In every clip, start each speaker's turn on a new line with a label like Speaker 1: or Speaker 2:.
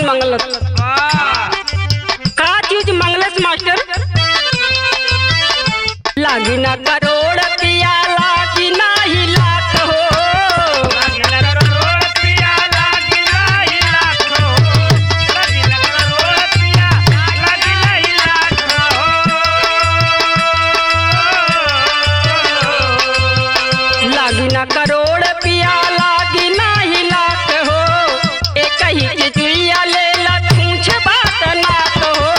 Speaker 1: मंगलस। का चीज मंगलस मास्टर? लागी ना करोड़ पिया लागी ना ही लाख हो। लागी ना करोड़ पिया लागी ना ही लाख हो। एक ही चिड़िया ले ला पूछ बात ना तो हो।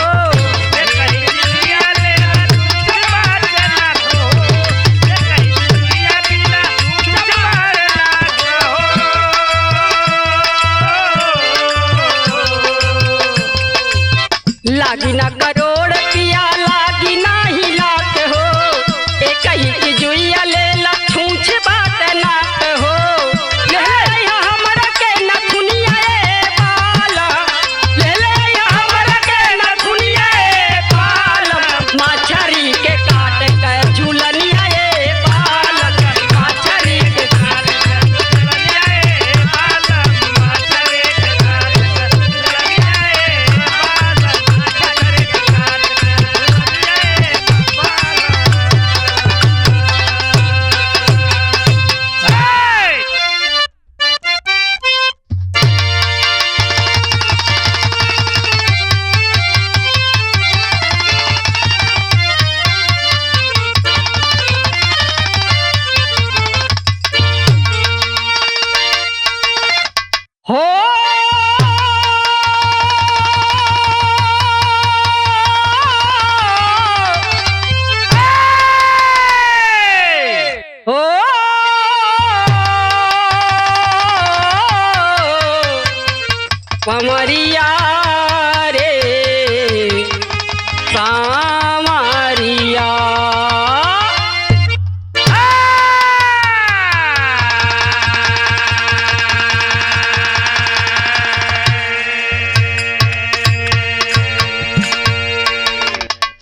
Speaker 1: लागी ना करोड़ पिया लागी ना ही लाख हो। एक ही जुइया ले ला छूछ बात ना हो। ले ले या हमरा के ना दुनिया ए बाला। ले ले या हमरा के ना दुनिया ए बाला। माछरी के काट के झूलनिया ए बाला। माछरी के काट के झूलनिया ए बाला। माछरी के काट के झूलनिया ए बाला। माछरी के काट के झूलनिया ए हो। हो कमरिया रे सामरिया।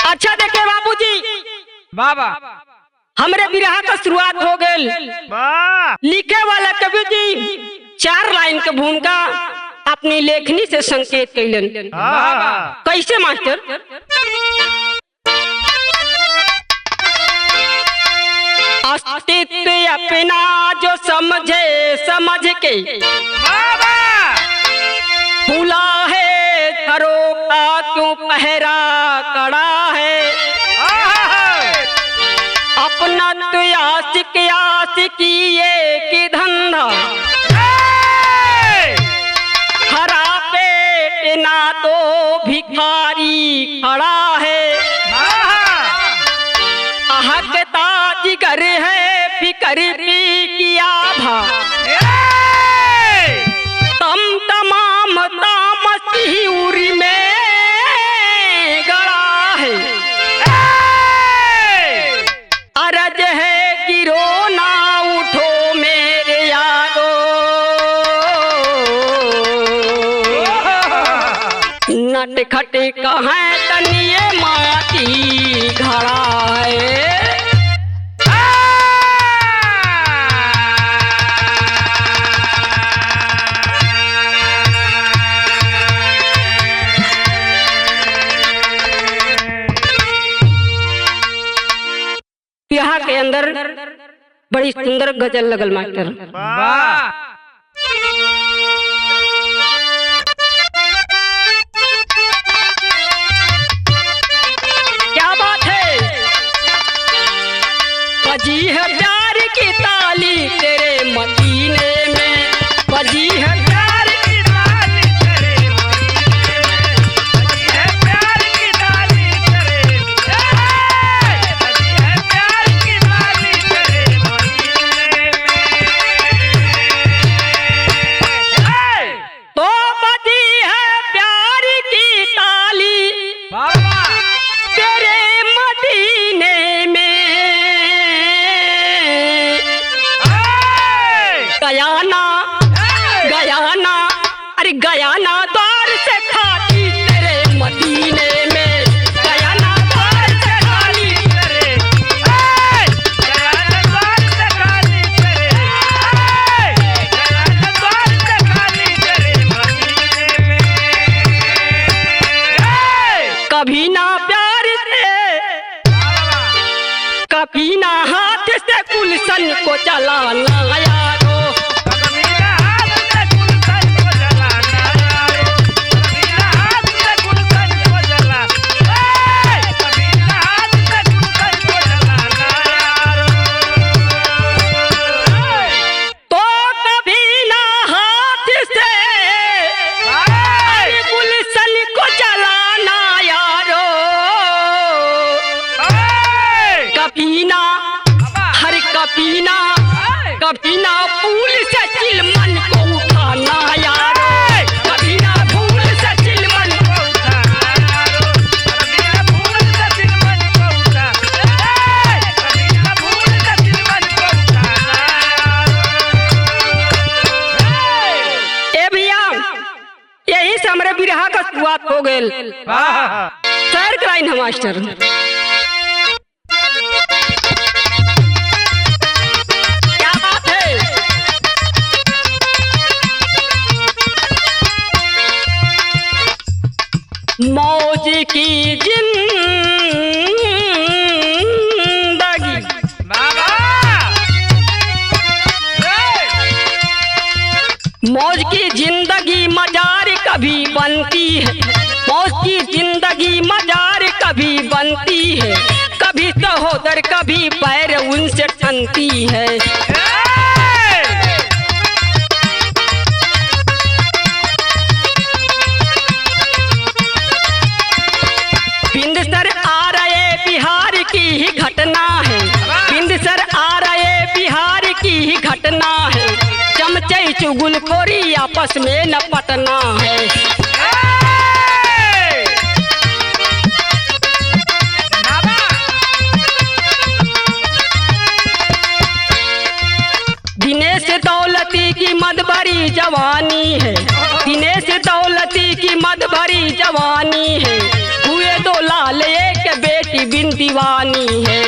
Speaker 1: अच्छा देखे बाबूजी,
Speaker 2: बाबा
Speaker 1: हमरे बिरहा का शुरुआत हो गई। लिखे वाला कवि जी 4 लाइन के भूमिका अपनी लेखनी से संकेत कैलन। कैसे मास्टर? अस्तित्व अपना जो समझे समझ के भूला है घरों का क्यों पहरा कड़ा है। अपना तो आशिकी ये की धंधा हरा पेट ना तो भिखारी खड़ा है। आहकता जिगर है फिकर पी किया भा। तम तमाम तामसी उरी में गड़ा है। अरज है गिरो ना उठो मेरे यारो। नटखट कहाँ तनिए माटी घड़ा है। यहाँ के अंदर बड़ी सुंदर गजल लगल मास्टर। क्या बात है? बजी है प्यार की ताली तेरे मदीने में। बजी है प्यार की ताली तेरे मदीने में। बजी है प्यार की ताली तेरे गयाना गयाना अरे गयाना द्वार से खाती तेरे मदीने में। गयाना द्वार से खाली तेरे गयाना द्वार से खाली तेरे गयाना द्वार से खाली तेरे मदीने में। जलाना यारो। तो कभी ना हाथ से गुलशन को जलाना यारो। कभी ना कभी ना फूल से चिलमन को उठाना यारो। कभी ना फूल से चिलमन को ए भैया यही से हमारे बिरहा का शुरुआत हो गए। सर कराइन है मास्टर। मौज की जिंदगी मौज की जिंदगी मजार कभी बनती है। मौज की जिंदगी मजार कभी बनती है। कभी सहोदर कभी पैर उनसे ठनती है। बिंदसर आ रहे बिहार की ही घटना है। बिंदसर आ रहे बिहार की ही घटना है। चमचे चुगलखोरी आपस में न पटना है। दिनेश दौलती की मदभरी जवानी है। दिनेश दौलती की मदभरी जवानी है। हुए दो लाल एक बेटी बिन दीवानी है।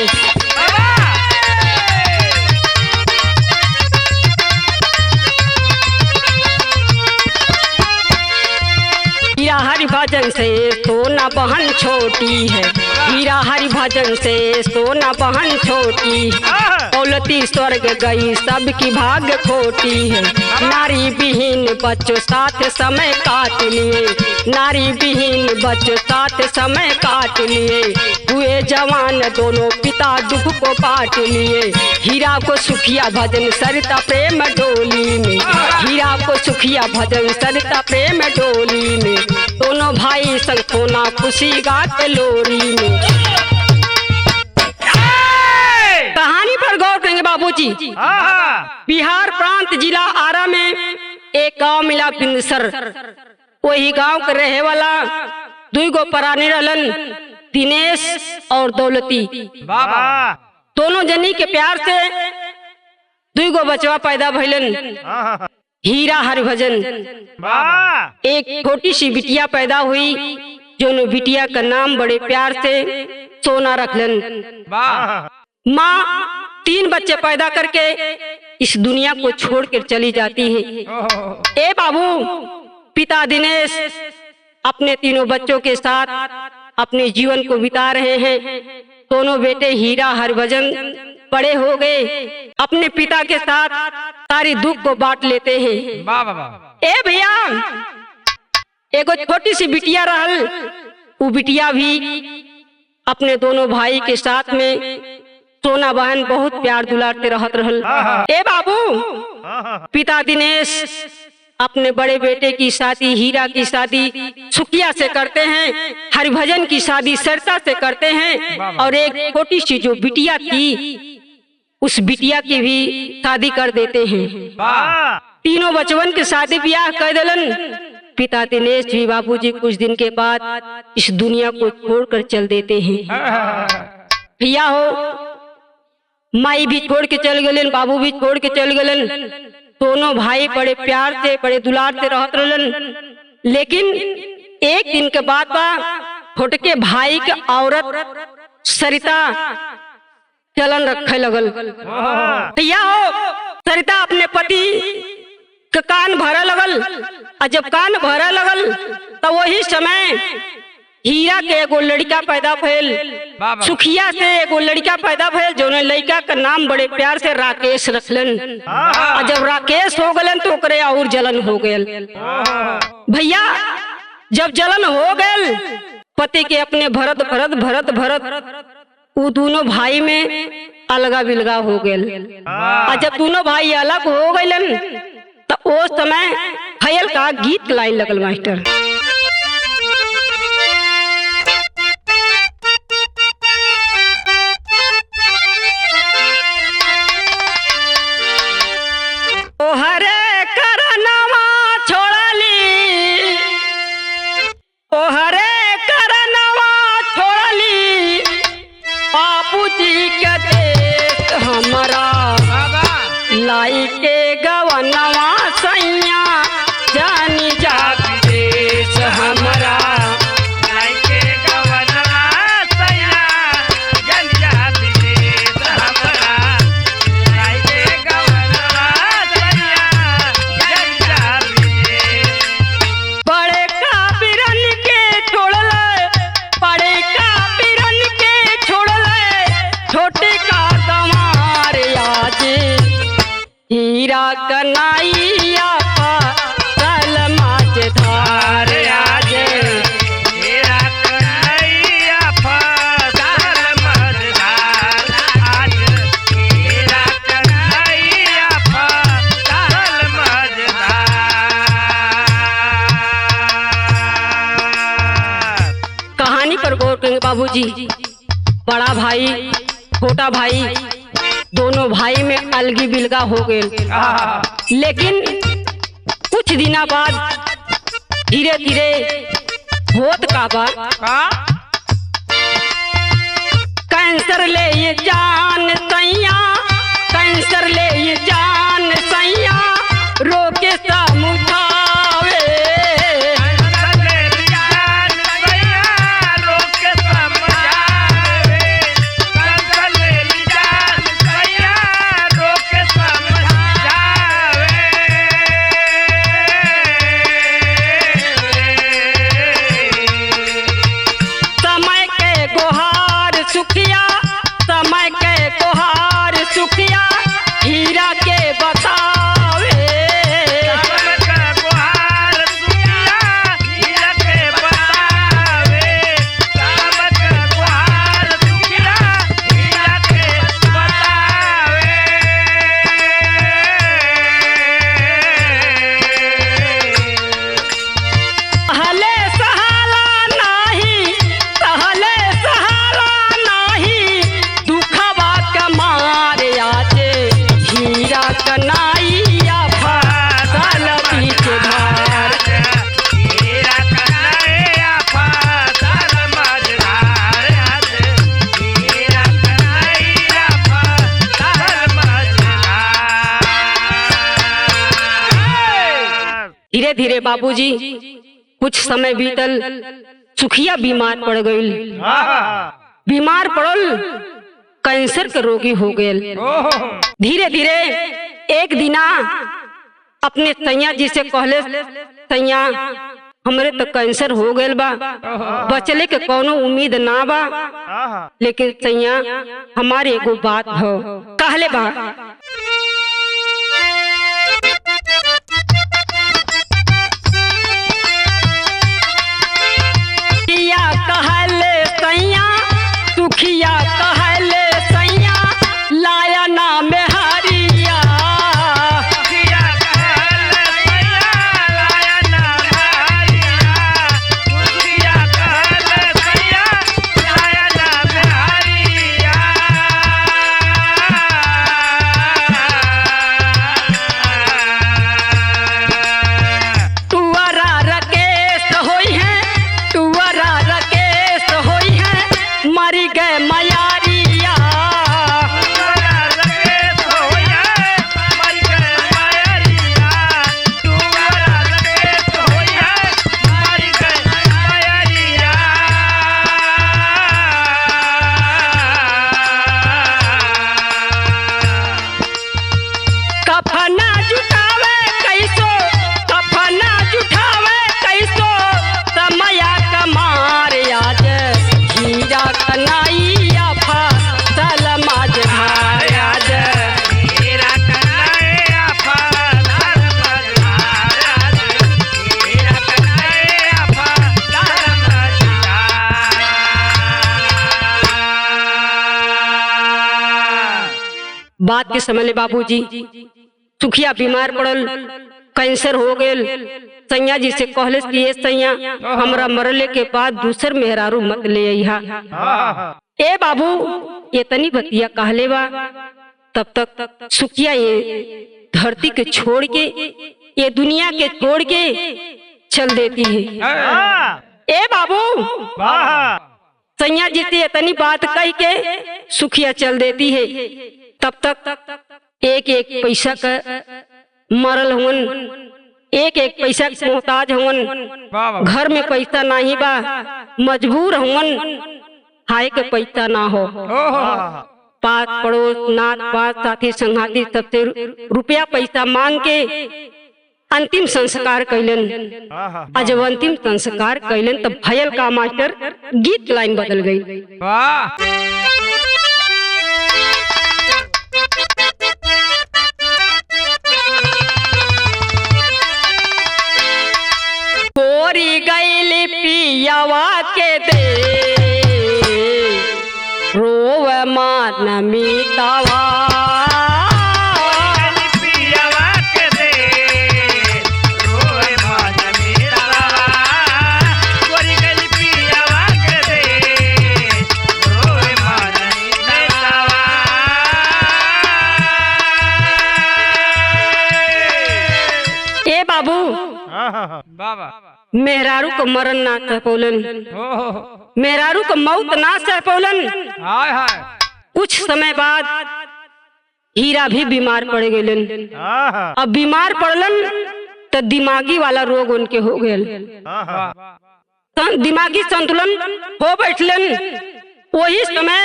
Speaker 1: हीरा हरिभजन से सोना बहन छोटी है। हीरा हरिभजन से सोना बहन छोटी। दौलती स्वर्ग गई सबकी भाग्य खोटी है। नारी विहीन बच्चों साथ समय काट लिए। नारी विहीन बच्चों साथ समय काट लिए। हुए जवान दोनों पिता दुख को बांट लिए। हीरा को सुखिया भजन सरिता प्रेम डोली में। हीरा को सुखिया भजन सरिता प्रेम डोली में। दोनों भाई संग सोना खुशी गा के लोरी में। कहानी पर गौर करेंगे बाबूजी। बिहार प्रांत जिला आरा में एक गांव मिला बिंदसर। वही गांव के रहे वाला दुई गो प्राणी रहलन, दिनेश और दौलती। दोनों जनी के प्यार से दुई गो बचवा पैदा भइलन। हीरा हरिभजन। एक छोटी सी बिटिया पैदा हुई जो बिटिया का नाम बड़े प्यार से सोना रखलन। माँ 3 बच्चे पैदा करके इस दुनिया को छोड़कर चली जाती है। ए बाबू, पिता दिनेश अपने तीनों बच्चों के साथ अपने जीवन को बिता रहे हैं। दोनों बेटे हीरा हरिभजन बड़े हो गए, अपने पिता के साथ सारी दुख को बांट लेते हैं। ए भैया, एगो छोटी सी बिटिया रहल, वो बिटिया भी अपने दोनों भाई के साथ में सोना बहन बहुत प्यार दुलारते रहत रहल। ए बाबू, पिता दिनेश अपने बड़े बेटे की शादी हीरा की शादी सुखिया से करते हैं, हरिभजन की शादी सरिता से करते हैं, और एक छोटी सी जो बिटिया थी उस बिटिया की भी शादी कर देते हैं। तीनों बचवन के शादी ब्याह कर दिलन। पिता दिनेश भी बाबूजी कुछ दिन के बाद इस दुनिया को छोड़कर चल देते हैं। भैया हो, माई भी छोड़ के चल गलन, बाबू भी छोड़ के चल गलन। दोनों भाई बड़े प्यार से बड़े दुलार से रहत रहलन। लेकिन एक दिन के बाद छोटके भाई के औरत सरिता चलन रखे लगल। भैया हो, सरिता अपने पति के कान भरे लगल, और जब कान भरे लगल तो वही समय हीरा के एगो लड़का पैदा भइल, सुखिया से एगो लड़का पैदा भइल, जो लड़का का नाम बड़े प्यार से राकेश रखलन। और जब राकेश हो गलन तो ओकरे और जलन हो गयल। भैया जब जलन हो गयल पति के अपने भरत भरत भरत भरत वो दोनों भाई में अलगा बिलगा हो गयल। और जब दोनों भाई अलग हो गइलन तो उस समय खयल का गीत लाइन लगल मास्टर। ओहरे करनवा छोड़ली, ओहरे करनवा छोड़ली, बाबूजी के देश हमारा लाई के गवनवा सैया जानी जा देश हमारा। हीरा कन्हैया पासल माझधार आज,
Speaker 2: हीरा कन्हैया पासल माझधार आज, हीरा कन्हैया पासल माझधार।
Speaker 1: कहानी पर गौर करेंगे बाबूजी। बड़ा भाई छोटा भाई दोनों भाई में अलगी बिलगा हो गए, लेकिन कुछ दिना बाद धीरे धीरे होत का बात कैंसर ले ये जान सैया, कैंसर ले ये जान सैया, रोके समुझावे। समय के गुहार सुखिया हीरा के बतावे,
Speaker 2: समय के गुहार सुखिया हीरा के बतावे, समय के गुहार सुखिया हीरा के बतावे।
Speaker 1: सहले सहाला नाही, सहले सहाला नाही, दुखवा कमार आजे हीरा कन्हैया फसल बीच धार।
Speaker 2: हीरा कन्हैया पासल माझधार आज, हीरा कन्हैया पासल माझधार।
Speaker 1: धीरे धीरे बाबूजी कुछ समय बीतल, सुखिया बीमार पड़ गई। बीमार पड़ल कैंसर के रोगी हो गए। धीरे धीरे एक दिना अपने सैया जी से कहले, सैया हमरे तो कैंसर हो गए बा, बचले के कोनो उम्मीद ना बा, लेकिन सैया हमारे एगो बात हो। कहले बा कहले सैया, सुखिया कहले सैया, लाया नाम हरिया।
Speaker 2: सुखिया कहले सैया, लाया नाम हरिया, सुखिया कहले सैया, लाया नाम हरिया।
Speaker 1: बात के समय ले बाबूजी सुखिया बीमार पड़ल, कैंसर हो गेल। सैया जी से कहले कि ये सैया हमरा मरले के बाद दूसर मेहरारू मत ले अइहा। ए बाबू इतनी बतिया कहले बा, तब तक सुखिया ये धरती के छोड़ के, ये दुनिया के छोड़ के चल देती है। ए बाबू सैया जी से इतनी बात कह के सुखिया चल देती है। तब तक एक एक पैसा का मरल हुन, एक एक पैसा के मोहताज हुन, घर में पैसा नहीं बा, मजबूर हुन, खाए के पैसा ना हो। पास पड़ोस नात पास साथी संघाती सबसे रुपया पैसा मांग के अंतिम संस्कार कैलन। और जब अंतिम संस्कार कैलन तब भयल का मास्टर गीत लाइन बदल गई। कोरी गैली पियावा के दे रोव मान मीतावा, मेहरारू को मरण ना सह पौलन, मेहरारू को मौत ना सह पौलन। कुछ समय बाद हीरा भी बीमार पड़ गेलन। अब बीमार पड़लन तो दिमागी वाला रोग उनके हो गेल, दिमागी संतुलन हो बैठलन। वही समय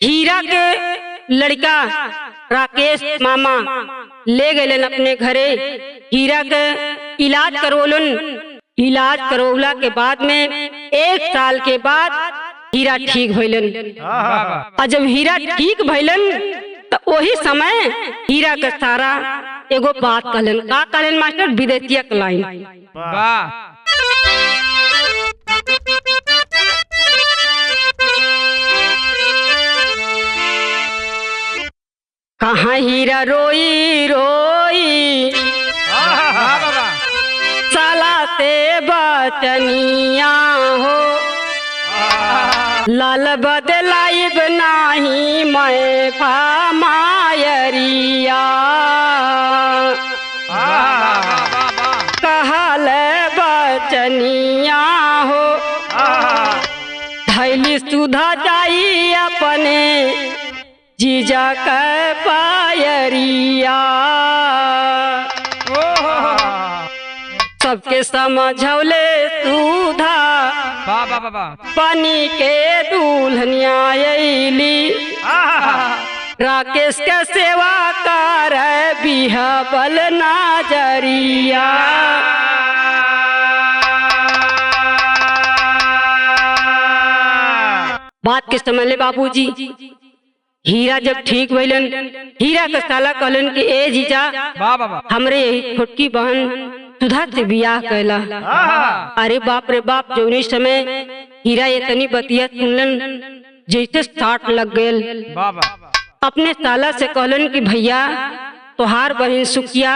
Speaker 1: हीरा के लड़का राकेश मामा ले गए अपने घरे, हीरा के इलाज करवलन। इलाज करवला के बाद में 1 साल के बाद हीरा ठीक भइलन। और जब हीरा ठीक भइलन तो वही समय हीरा के सारा एगो बात कहलन। का कहलन मास्टर? विदेशिया के लाइन। कहाँ हीरा रोई रोई साला से बचनिया हो, लाल बदलाइब नाही मैं मायरिया, कहल बचनिया हो धैली सुधा चाहिए अपने जीजा के पायरिया। सबके समझौले सुधा पानी के दुल्हनिया अइली, राकेश के सेवा कर बिहबल नजरिया। बात के समझ ले बाबूजी। हीरा जब ठीक भइलन, हीरा के साला कहलन कि ए जीजा हमरे यही छोटकी बहन सुधा से बियाह कैला। अरे बाप रे बाप, जौनी समय हीरा इतनी बतिया सुनलन जैसे 60 लग गेल। अपने साला से कहलन कि भैया तोहार बहन सुखिया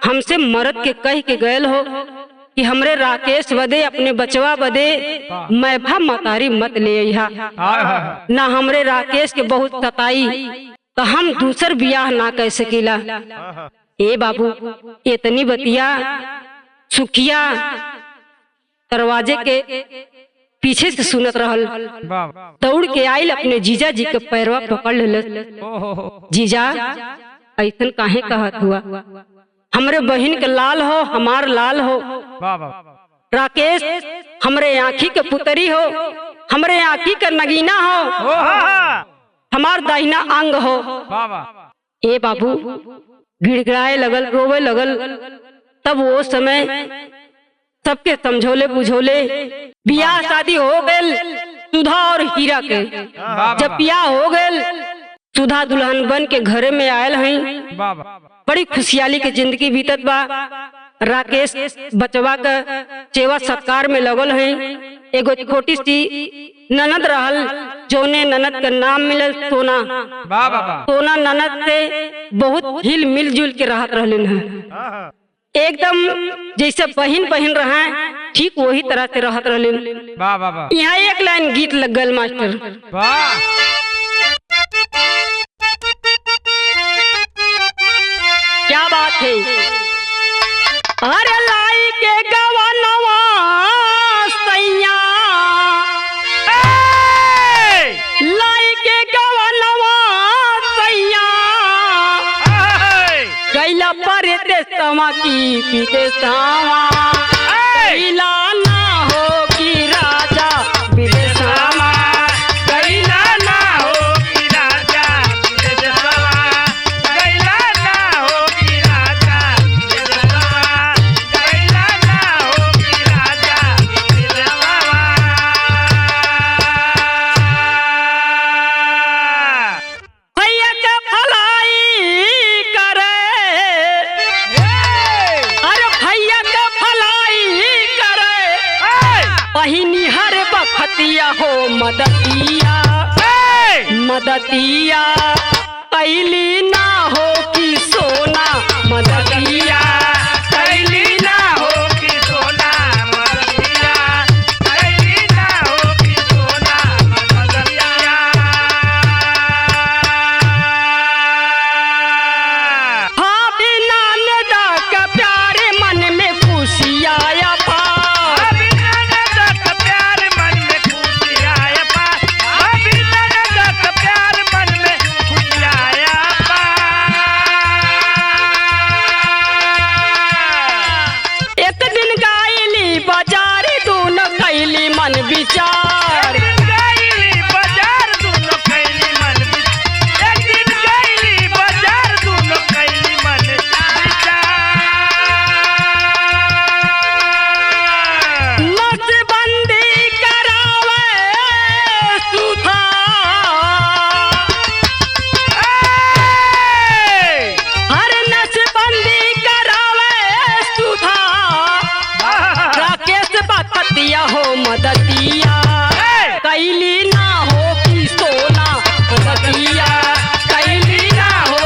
Speaker 1: हमसे मरद के कह के गयल हो कि हमरे राकेश बदे अपने बचवा बदे मैं भा मतारी मत ले अइहा, ना हमरे राकेश के बहुत सताई तो हम दूसर बियाह ना कर सकीला। ए बाबू इतनी बतिया सुखिया दरवाजे के पीछे से सुनत रहल, दौड़ के आइल अपने जीजा जी के पैरवा पकड़ लेलस। जीजा ऐसन काहे कहत हुआ? हमरे बहन के लाल हो, हमार लाल हो। राकेश हमरे आँखी के पुतरी हो, हमरे आँखी के नगीना हो, हमार दाहिना अंग हो। ए बाबू गिड़गिड़ाए लगल, रोवे लगल। तब वो समय सबके समझोले बुझोले बियाह शादी हो गए सुधा और हीरा के। जब बियाह हो गए सुधा दुल्हन बन के घरे में आयल हैं, बड़ी खुशहाली की जिंदगी बीतत बा। राकेश बचवा का सेवा सत्कार में लगल हैं। एगो छोटी सी ननद रहल, जोने ननद का नाम मिलल सोना।
Speaker 2: वाह वाह वाह।
Speaker 1: सोना ननद से बहुत हिल मिलजुल के रहत रहलिन है, एकदम जैसे बहन बहन रहा ठीक वही तरह से रहत रहलिन।
Speaker 2: वाह वाह वाह।
Speaker 1: यहाँ एक लाइन गीत लग गल मास्टर।
Speaker 2: वाह।
Speaker 1: क्या बात है। अरे लाई के गवनवा सैया, लाई के गवनवा सैया, गैला पर देशवा की विदेशवा, गैला ना हो कि राजा विदेशवा,
Speaker 2: गैला ना हो कि राजा विदेशवा, गैला ना हो कि राजा विदेशवा, गैला ना हो कि राजा विदेशवा।
Speaker 1: भैया के भलाई करे, अरे भैया के भलाई करे, बहिनी हर बखतिया हो मदतिया, मदतिया कैली ना हो कि सोना मदतिया,
Speaker 2: कैली ना हो कि सोना मदतिया, कैली ना हो कि सोना मदतिया।
Speaker 1: हाँ बिना नदा का प्यारे मन में खुशी आया पा,
Speaker 2: अभी ननद का प्यार मन में खुशी आया पा, अभी ननद का प्यार मन में खुशी आया पा।
Speaker 1: एक दिन गायली बाजारी दोनों कैली मन विचार,
Speaker 2: एक दिन गईली बाजार दोनों कैली मन विचार, एक दिन गईली बाजार दोनों कैली मन विचार।
Speaker 1: नसबंदी करावे सुधा, हर नसबंदी करावे सुधा, राकेश बखतिया हो मदतिया, कैली ना हो कि सोना मदतिया, कैली ना हो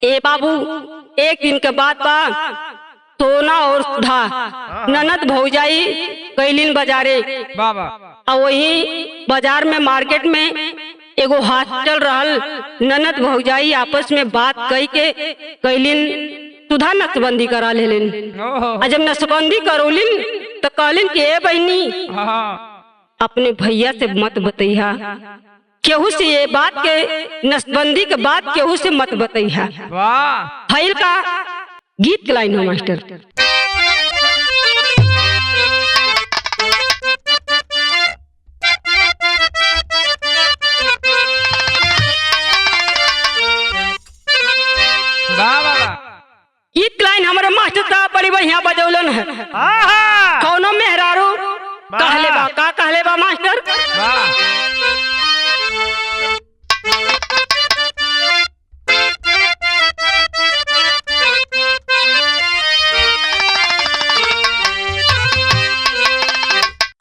Speaker 1: ए बाबू। एक दिन के बाद बा सोना और सुधा ननद भौजाई कैलिन बाजारे,
Speaker 2: बाबा
Speaker 1: और वही बाजार में मार्केट में एगो हाथ चल रहल, ननद भौजाई आपस में बात कही के कैलिन सुधा नसबंदी करा लेलिन। और जब नसबंदी करौलिन तो कहलिन कि ए बहनी अपने भैया से मत बतैहा, केहू से ये बात के नसबंदी के बाद केहू से मत बतैहा।
Speaker 2: वाह।
Speaker 1: फैल का गीत के लाइन हो मास्टर। गीत लाइन हमारे मास्टर साहब बड़ी बढ़िया बजौलन है। कौनो मेहरारू कहले बा, का कहले बा मास्टर?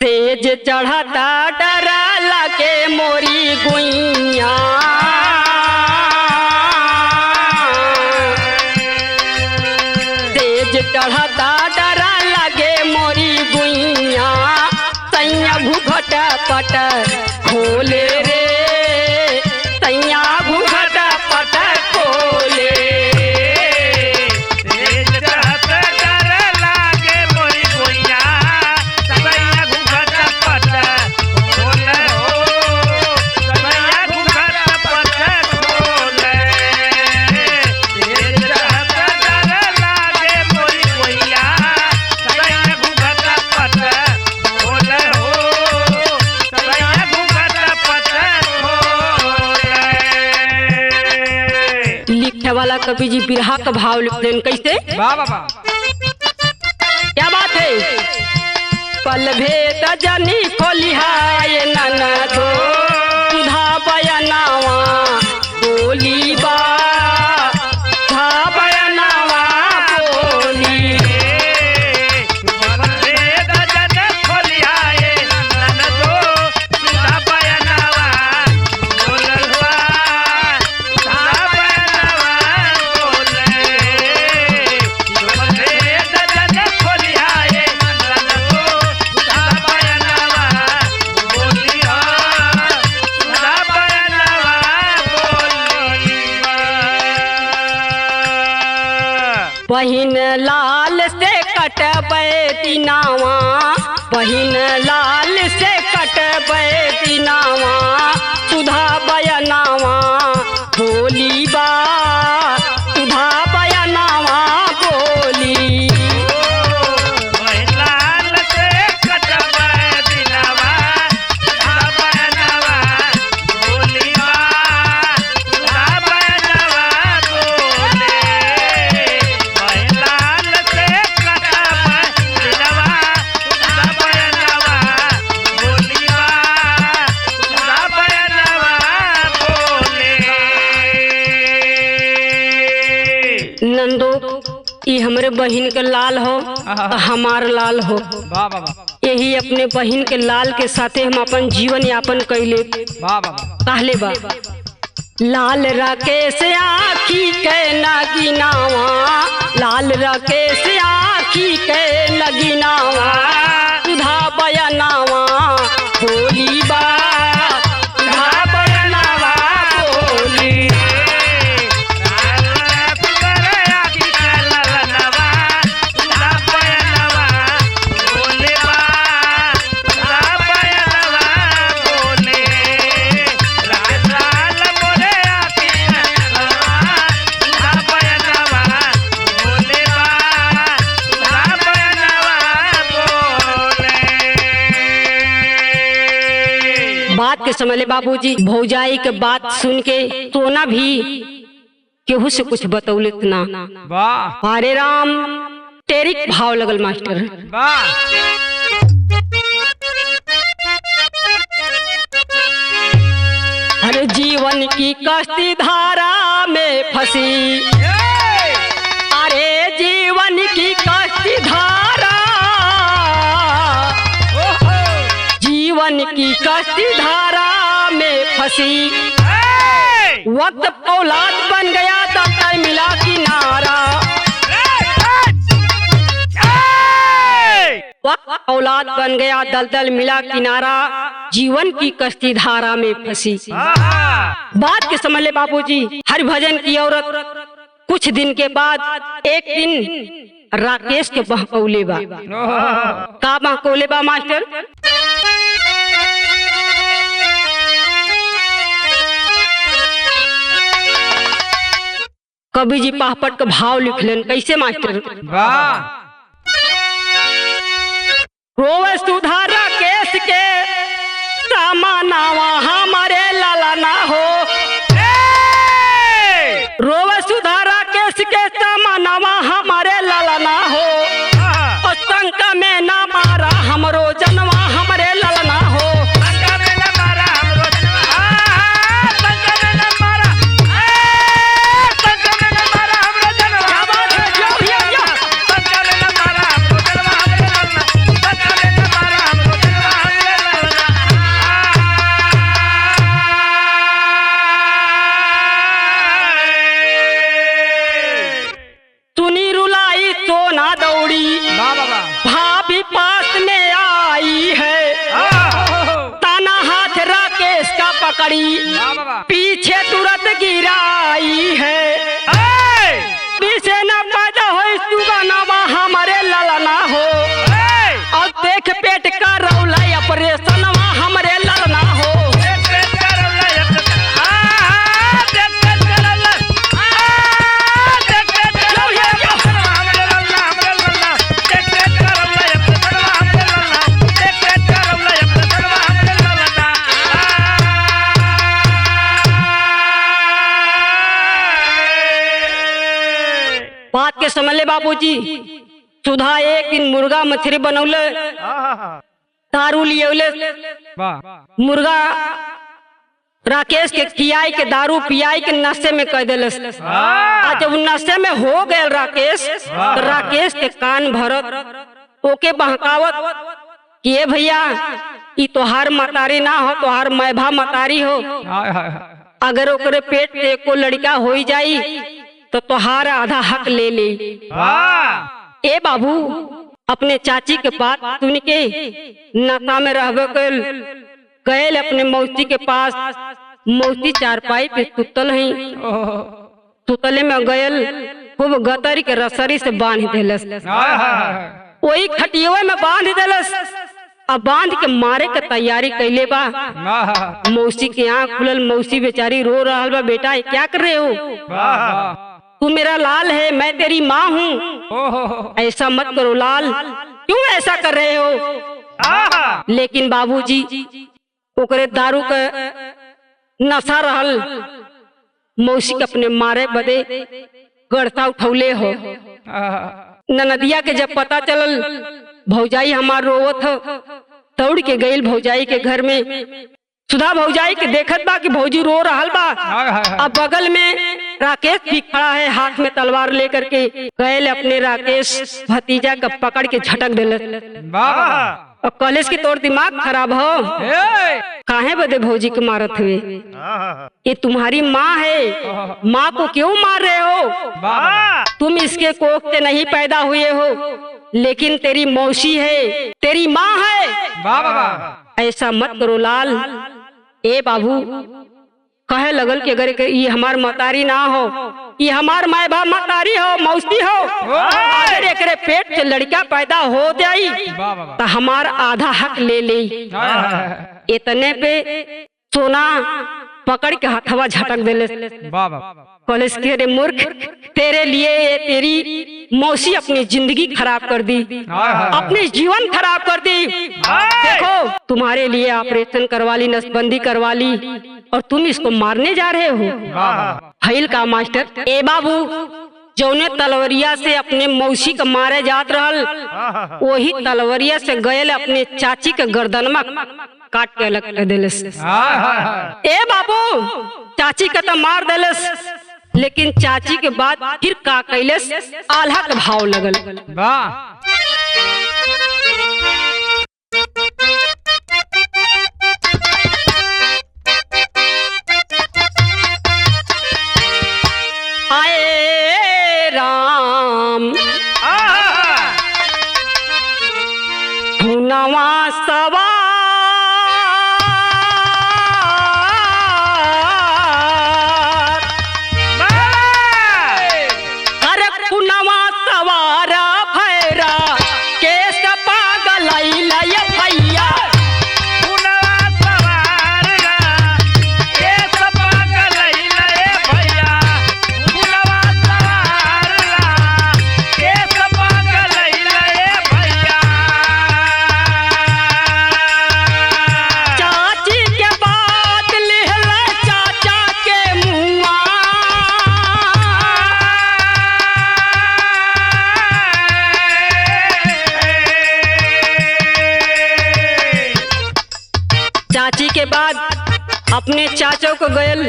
Speaker 1: तेज चढ़ता डरा लगे मोरी गुइया, तेज चढ़ता डरा लगे मोरी गुइया, सैया घूघट पट खोले रे, सैया घूघट पट खोले। वाला कवि जी बिरहा का भाव लिख देन कैसे?
Speaker 2: वाह वाह वाह।
Speaker 1: क्या बात है। सकल भेद जनी खोलिहाय ननदो सुधा बयनावा बोली बा सुधा बयनावा बोली। बहिन लाल से कटबै दिनावा बहिन लाल से कटबै दिनावा सुधा बयनावा बोली बा सुधा बयनावा बोली। नंदो ई हमरे बहिन के लाल हो हमार लाल हो। यही अपने बहिन के लाल के साथे हम अपन जीवन यापन कैले कहले बा। लाल राकेश आखी के नगीनावा लाल राकेश आखी के नगीनावा सुधा बयनावा बोली बा सुधा बयनावा बोली। बात के समझले बाबूजी भौजाई के बात सुन के सोना भी केहू से कुछ बतौलित ना। अरे राम टेरिक भाव लगल मास्टर। अरे जीवन की कश्ती धारा में फंसी अरे जीवन की कश्ती धारा जीवन की कश्ती धारा में फंसी वक्त औलाद बन गया तब मिला किनारा वक्त औलाद बन गया दलदल मिला किनारा जीवन की कश्ती धारा में फंसी। बात के समझ ले बाबूजी हरिभजन की औरत कुछ दिन के बाद एक दिन राकेश के बहकौले बा। का बहकौले बा मास्टर? कवि जी पाहपट का भाव लिखलन कैसे मास्टर? रोवे सुधा राकेश के सामानावा हमारे लाला ना हो रोवे सुधा राकेश के सामानावा हमारे लाला ना हो और शंका में ना मारा हमरो जनवा हमारे लाला ना हो। भाभी पास में आई है ताना हाथ राकेश का पकड़ी पीछे तुरंत गिराई है पीछे न पैदा हो सुगनावा हमारे ललना हो और देख पेट का रौला ऑपरेशनवा हमारे ललना हो। बात के समझ ले बाबूजी सुधा एक दिन मुर्गा मछली बनौले, दारू लियौले, मुर्गा राकेश के खियाई के दारू पियाई के नशे में कह दिलस। आज जब नशे में हो गए राकेश, तो राकेश के कान भरत ओके बहकावत कि ये भैया ई तोहार मतारी ना हो, तोहार मैभा मतारी हो। अगर ओकरे पेट पे को लड़का हो जाई तो तोहार आधा हक ले ले। ए बाबू अपने चाची के बात सुन के नशा में रहबे गए अपने मौसी के पास। मौसी चारपाई पे सुतल है, सुतले में गयल खूब गतरी के रसरी से बांध देलस, वही खटिया में बांध देलस। अब बांध के मारे के तैयारी कैले बा। मौसी के आँख खुलल, मौसी बेचारी रो रहा बा, बेटा क्या कर रहे हो? तू मेरा लाल है, मैं तेरी माँ हूँ, ऐसा मत करो लाल, क्यों ऐसा कर रहे हो? लेकिन बाबूजी ओकरे दारू का नशा रहल, मौसी के अपने मारे बदे गड़ता उठौले हो। ननदिया के जब पता चलल भौजाई हमार रोवत हो, दौड़ के गईल भौजाई के घर में। सुधा भौजाई के देखत बा कि भौजी रो रहल बा। अब बगल में राकेश भी खड़ा है, हाथ में तलवार लेकर के। गए अपने राकेश भतीजा का पकड़ के झटक दिल। और कॉलेज की तोर दिमाग खराब हो, काहे बदे भौजी के मारत हुए? ये तुम्हारी माँ है, माँ को क्यों मार रहे हो? तुम इसके कोख से नहीं पैदा हुए हो, लेकिन तेरी मौसी है, तेरी माँ है। ऐसा मत करो लाल। ए बाबू कहे लगल कि अगर ये हमार मतारी ना हो, ये हमार माय बाप मतारी हो, मौसी हो, अगर एकरे पेट से लड़का पैदा हो जाई तो हमार आधा हक ले ले। इतने पे सोना पकड़ के हथवा झटक देले। कॉलेज के रे मूर्ख, तेरे लिए तेरी मौसी अपनी जिंदगी खराब कर दी, अपनी जीवन खराब कर दी। देखो तुम्हारे लिए ऑपरेशन करवा ली, नसबंदी करवा ली, और तुम इसको मारने जा रहे हो। हईल का मास्टर। ए बाबू जौने तलवरिया से अपने मौसी का मारे जात रहल, वही तलवरिया से गयल अपने चाची के गर्दनमा काट के अलग कर देलस। ए बाबू चाची का तो मार देलस, लेकिन चाची के बाद फिर का कैलस, आल्हा के भाव लगल। आए राम हुनवा सवा चाची के बाद अपने चाचों को गयल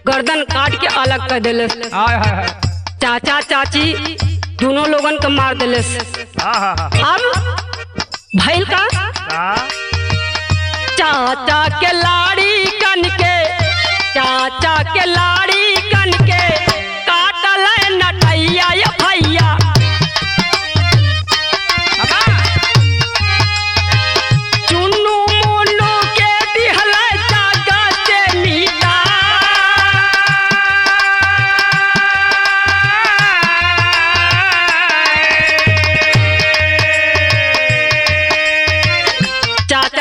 Speaker 1: गर्दन काट के अलग कर दिले। चाचा चाची दोनों लोगन को मार दिले। अब भैल का चाचा के लाड़ी कन के, चाचा के लाड़ी कन के काटल नटैया या भैया।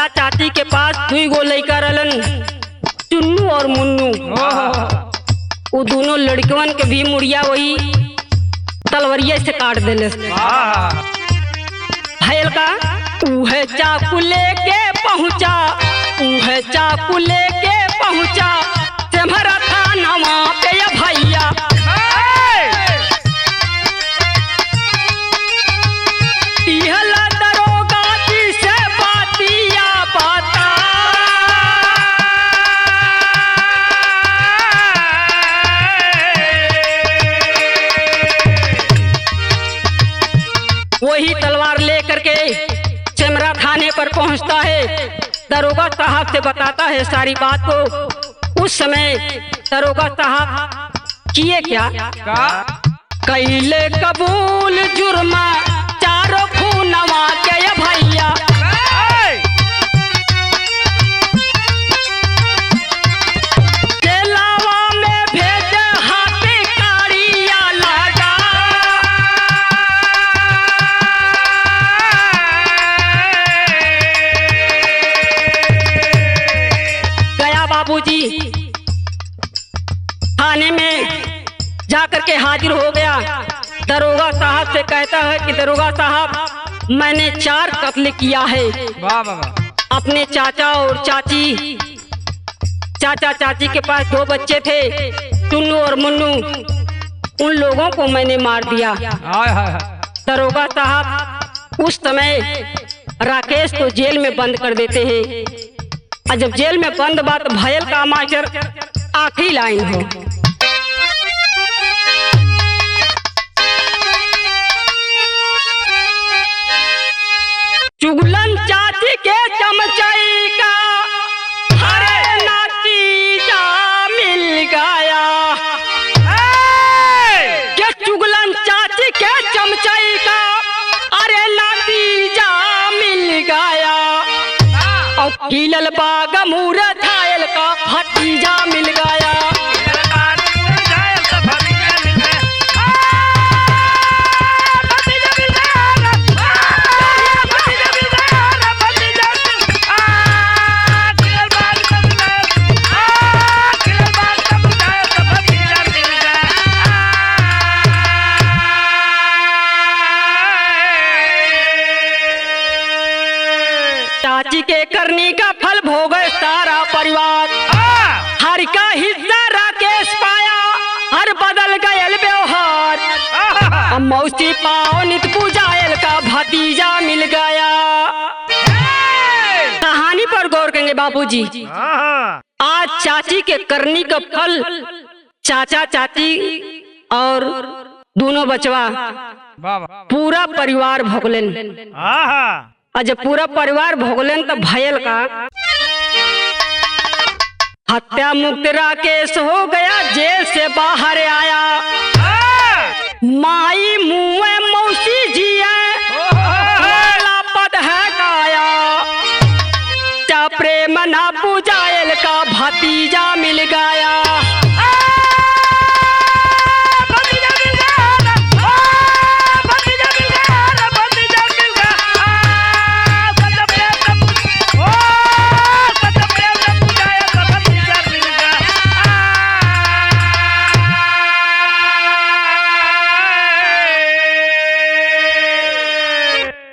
Speaker 1: चाची के पास दुई गो लड़का रहलन, चुन्नू और मुन्नू। वो दोनों लड़कवन के भी मुड़िया वही तलवरिया से काट देले। भैल का उहे चाकू लेके पहुंचा, उहे चाकू लेके पहुंचा सेमरा थानवा पे या भैया। बंदरा थाने पर पहुंचता है, दरोगा साहब से बताता है सारी बात को। उस समय दरोगा साहब किए क्या, कैले कबूल जुर्मा चारों खूनवा के ये भैया, केलावा में भेजे हाथी कारिया लगा। गया बाबूजी थाने में जाकर के हाजिर हो गया। दरोगा साहब से कहता है कि दरोगा साहब मैंने 4 कत्ल किया है।
Speaker 2: वाह वाह वाह।
Speaker 1: अपने चाचा और चाची, चाचा चाची के पास 2 बच्चे थे, टुन्नू और मुन्नू, उन लोगों को मैंने मार दिया।
Speaker 2: हाय हाय हाय।
Speaker 1: दरोगा साहब उस समय राकेश को जेल में बंद कर देते हैं। और जब जेल में बंद बात भयल का मास्टर आखिरी लाइन हो, चुगलन चाची के चमचाई का हरे नतीजा मिल गया। के चुगलन चाची के चमचाई का अरे नतीजा मिल गया। और कीलल बाग मूर थायल का भतीजा मिल गया। चाची के करनी का फल भोगे सारा परिवार, हर का हिस्सा राकेश पाया, हर बदल गयल व्यवहार। अब मौसी पाओ नित पूजायल का भतीजा मिल गया। कहानी पर गौर करेंगे बाबूजी। आज चाची के करनी का फल चाचा चाची और दोनों बचवा पूरा परिवार भोगलन। और जब पूरा परिवार भोगलन तो भयल का हत्या मुक्त राकेश हो गया, जेल से बाहर आया। माई मुँह मौसी जी पद है काया। क्या प्रेम ना पूजायल का भतीजा मिल गया।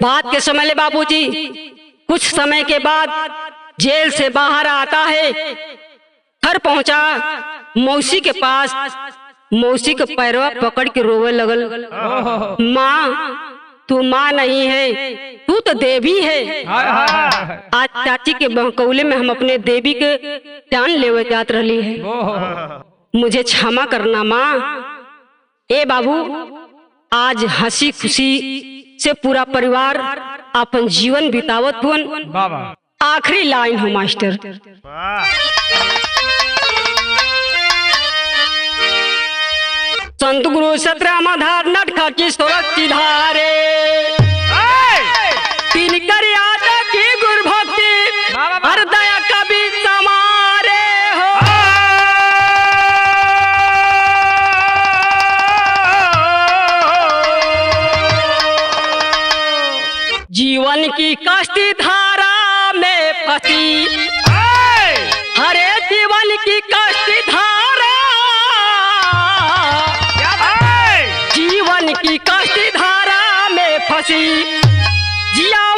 Speaker 1: बात के समय ले बाबूजी, कुछ समय के बाद जेल से बाहर आता है, घर पहुंचा मौसी के पास। मौसी के पैरवा पकड़ के रोवे लगल, माँ तू माँ नहीं है, तू तो देवी है। आज चाची के बहकौले में हम अपने देवी के जान लेवे जात रही है, मुझे क्षमा करना माँ। ए बाबू, आज हंसी खुशी से पूरा परिवार अपन जीवन बितावत हुन। आखिरी लाइन हो मास्टर, संत गुरु सतरामाधार नटखा की सुरक्षित धारे, तीन कर याद की गुरु भक्ति हर दया कभी समारे हो। जीवन की कष्टी धारा में फंसी, हरे जीवन की कष्टी धारा, जीवन की कष्टी धारा में फंसी, जिया